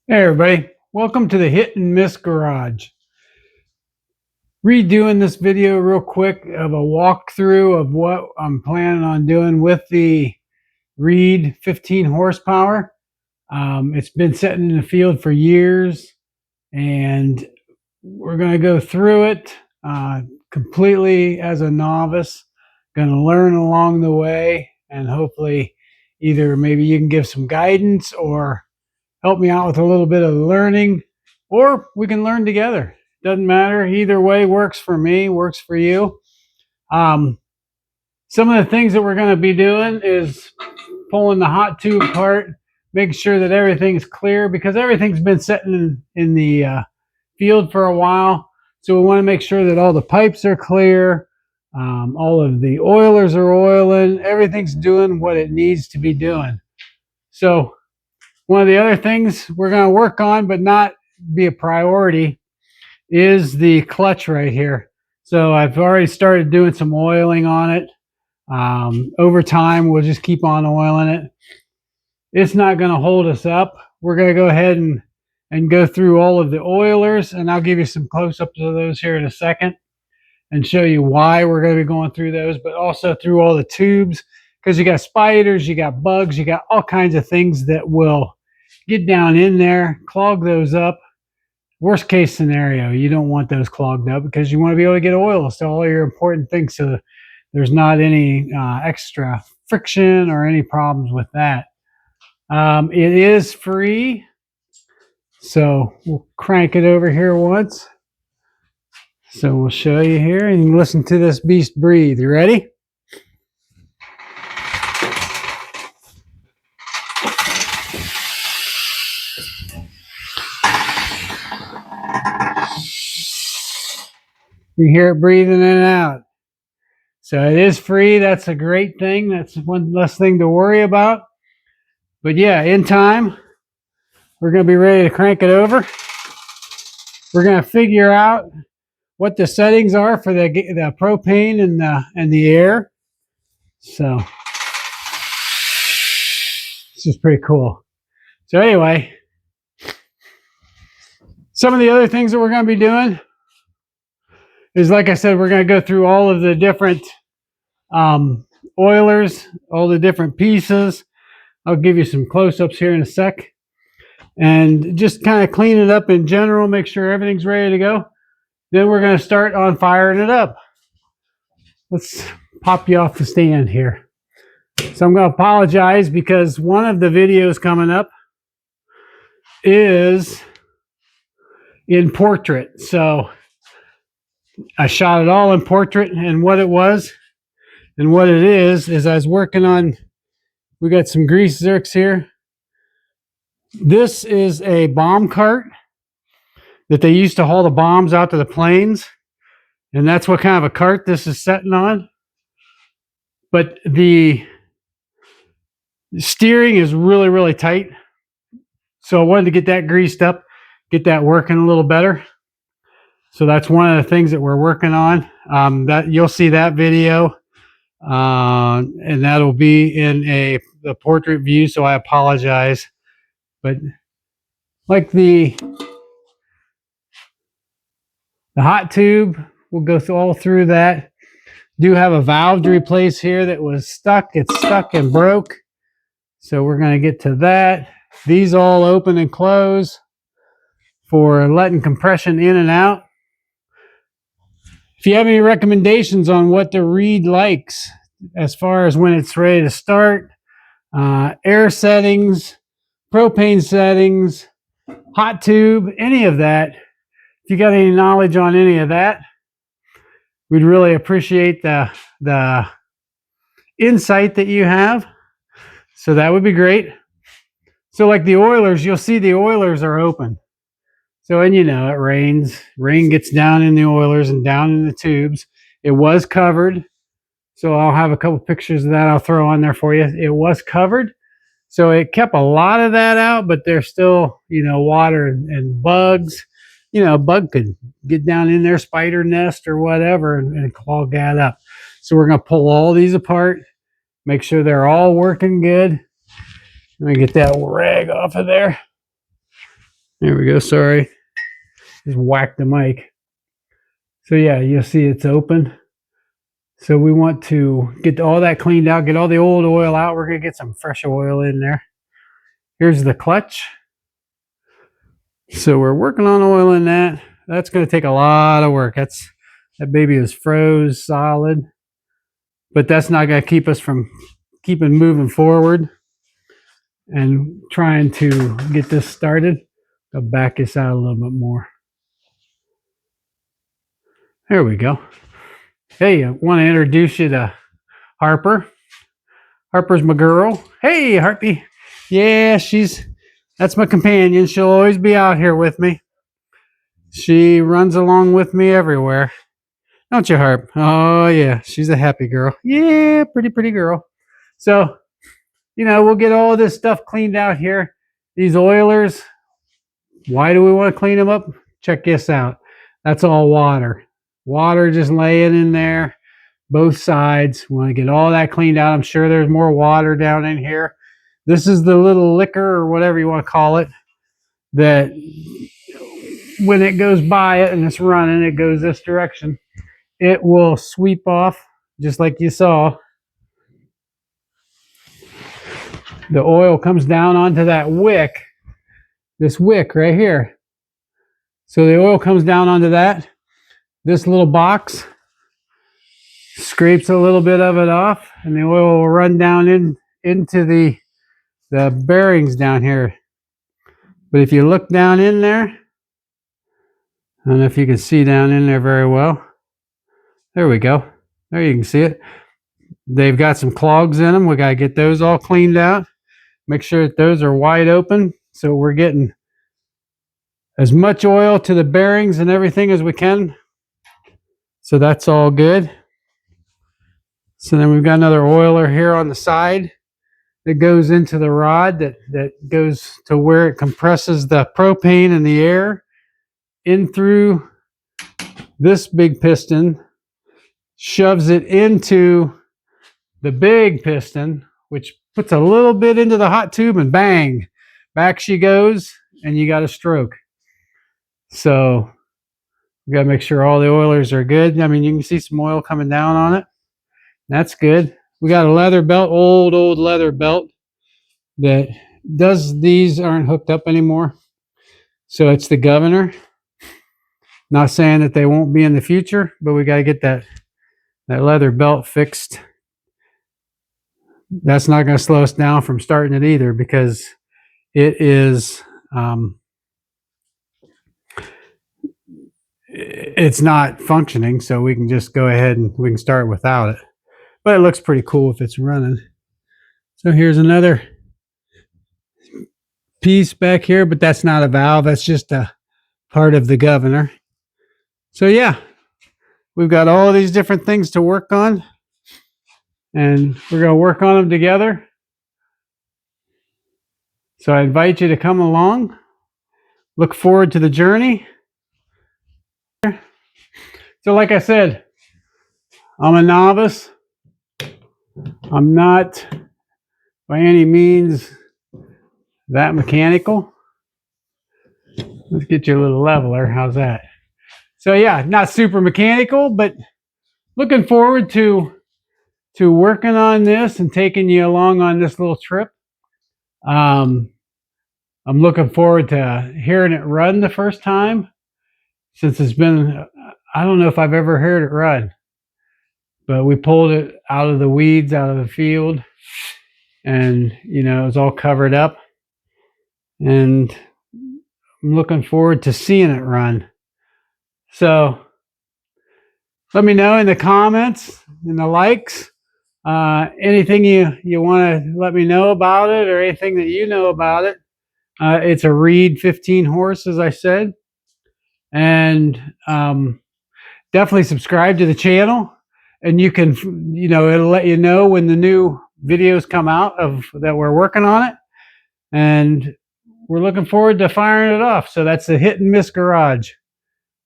Hey everybody, welcome to the Hit and Miss Garage. Redoing this video real quick of a walkthrough of what I'm planning on doing with the Reid 15 horsepower. It's been sitting in the field for years, and we're going to go through it completely as a novice. Going to learn along the way, and hopefully either maybe you can give some guidance or help me out with a little bit of learning, or we can learn together. Doesn't matter. Either way works for me, works for you. Some of the things that we're going to be doing is pulling the hot tube apart, making sure that everything's clear, because everything's been sitting in the field for a while. So we want to make sure that all the pipes are clear, all of the oilers are oiling, everything's doing what it needs to be doing. So one of the other things we're going to work on, but not be a priority, is the clutch right here. So I've already started doing some oiling on it. Over time, we'll just keep on oiling it. It's not going to hold us up. We're going to go ahead and go through all of the oilers, and I'll give you some close-ups of those here in a second and show you why we're going to be going through those, but also through all the tubes, because you got spiders, you got bugs, you got all kinds of things that will get down in there, clog those up. Worst case scenario, you don't want those clogged up because you want to be able to get oil to all your important things so there's not any extra friction or any problems with that. It is free, so we'll crank it over here once. So we'll show you here, and you can listen to this beast breathe. You ready? You hear it breathing in and out. So it is free. That's a great thing. That's one less thing to worry about. But yeah, in time, we're going to be ready to crank it over. We're going to figure out what the settings are for the propane and the air. So this is pretty cool. So anyway, some of the other things that we're going to be doing is, like I said, we're going to go through all of the different oilers, all the different pieces. I'll give you some close-ups here in a sec, and just kind of clean it up in general, make sure everything's ready to go. Then we're going to start on firing it up. Let's pop you off the stand here. So I'm going to apologize because one of the videos coming up is in portrait. So I shot it all in portrait, and what it was and what it is I was working on, we got some grease zerks here. This is a bomb cart that they used to haul the bombs out to the planes, and that's what kind of a cart this is sitting on. But the steering is really, really tight. So I wanted to get that greased up, get that working a little better. So that's one of the things that we're working on. That you'll see that video, and that'll be in the portrait view. So I apologize, but like the hot tube, we'll go all through that. Do have a valve to replace here that was stuck. It's stuck and broke. So we're going to get to that. These all open and close for letting compression in and out. If you have any recommendations on what the Reid likes as far as when it's ready to start, air settings, propane settings, hot tube, any of that, if you got any knowledge on any of that, we'd really appreciate the insight that you have. So that would be great. So like the oilers, you'll see the oilers are open. So, and you know, it rains. Rain gets down in the oilers and down in the tubes. It was covered. So I'll have a couple pictures of that I'll throw on there for you. It was covered. So it kept a lot of that out, but there's still, you know, water and bugs. You know, a bug could get down in their spider nest or whatever and clog that up. So we're going to pull all these apart, make sure they're all working good. Let me get that rag off of there. There we go. Sorry. Just whacked the mic. So yeah, you'll see it's open. So we want to get all that cleaned out, get all the old oil out. We're going to get some fresh oil in there. Here's the clutch. So we're working on oiling that. That's going to take a lot of work. That baby is froze solid. But that's not going to keep us from keeping moving forward and trying to get this started. I'll back this out a little bit more. There we go. Hey, I want to introduce you to Harper. Harper's my girl. Hey, Harpy. Yeah, that's my companion. She'll always be out here with me. She runs along with me everywhere. Don't you, Harp? Oh, yeah. She's a happy girl. Yeah, pretty girl. So, we'll get all this stuff cleaned out here. These oilers, why do we want to clean them up? Check this out. That's all water. Water just laying in there, both sides. We want to get all that cleaned out. I'm sure there's more water down in here. This is the little liquor or whatever you want to call it that when it goes by it and it's running, it goes this direction. It will sweep off just like you saw. The oil comes down onto that wick, this wick right here. So the oil comes down onto that. This little box scrapes a little bit of it off, and the oil will run down into the bearings down here. But if you look down in there, I don't know if you can see down in there very well. There we go. There you can see it. They've got some clogs in them. We got to get those all cleaned out. Make sure that those are wide open so we're getting as much oil to the bearings and everything as we can. So that's all good. So then we've got another oiler here on the side that goes into the rod that goes to where it compresses the propane and the air in through this big piston, shoves it into the big piston, which puts a little bit into the hot tube, and bang, back she goes, and you got a stroke. So we got to make sure all the oilers are good. I mean, you can see some oil coming down on it. That's good. We got a leather belt, old leather belt that these aren't hooked up anymore. So it's the governor. Not saying that they won't be in the future, but we got to get that leather belt fixed. That's not going to slow us down from starting it either, because it is it's not functioning, so we can just go ahead and we can start without it. But it looks pretty cool if it's running. So here's another piece back here, but that's not a valve. That's just a part of the governor. So yeah, we've got all these different things to work on, and we're going to work on them together. So I invite you to come along. Look forward to the journey. So like I said, I'm a novice. I'm not by any means that mechanical. Let's get you a little leveler. How's that? So yeah, not super mechanical, but looking forward to working on this and taking you along on this little trip. I'm looking forward to hearing it run the first time, since it's been, I don't know if I've ever heard it run, but we pulled it out of the weeds, out of the field, and it was all covered up, and I'm looking forward to seeing it run. So let me know in the comments, in the likes, anything you want to let me know about it, or anything that you know about it. It's a Reid 15 horse, as I said, and definitely subscribe to the channel, and you can, it'll let you know when the new videos come out that we're working on it, and we're looking forward to firing it off. So that's the Hit and Miss Garage.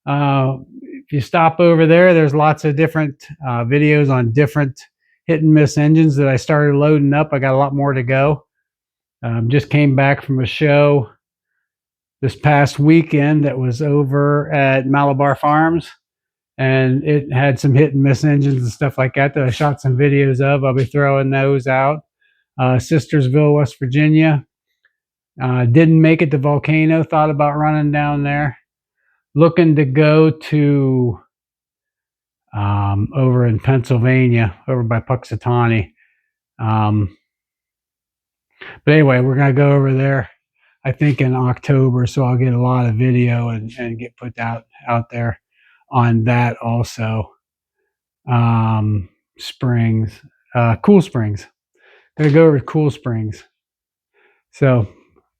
If you stop over there, there's lots of different videos on different hit and miss engines that I started loading up. I got a lot more to go. Just came back from a show this past weekend that was over at Malabar Farms, and it had some hit and miss engines and stuff like that I shot some videos of. I'll be throwing those out. Sistersville, West Virginia. Didn't make it to Volcano. Thought about running down there. Looking to go to over in Pennsylvania, over by Puxatawny. But anyway, we're going to go over there, I think, in October. So I'll get a lot of video and get put out there on that also. Springs, Cool Springs. Going to go over to Cool Springs. So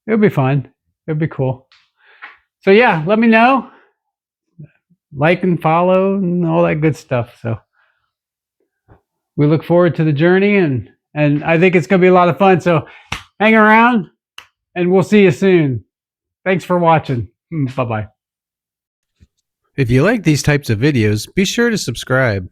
it'll be fun. It'll be cool. So yeah, let me know. Like and follow and all that good stuff. So we look forward to the journey, and I think it's going to be a lot of fun. So hang around, and we'll see you soon. Thanks for watching. Bye-bye. If you like these types of videos, be sure to subscribe.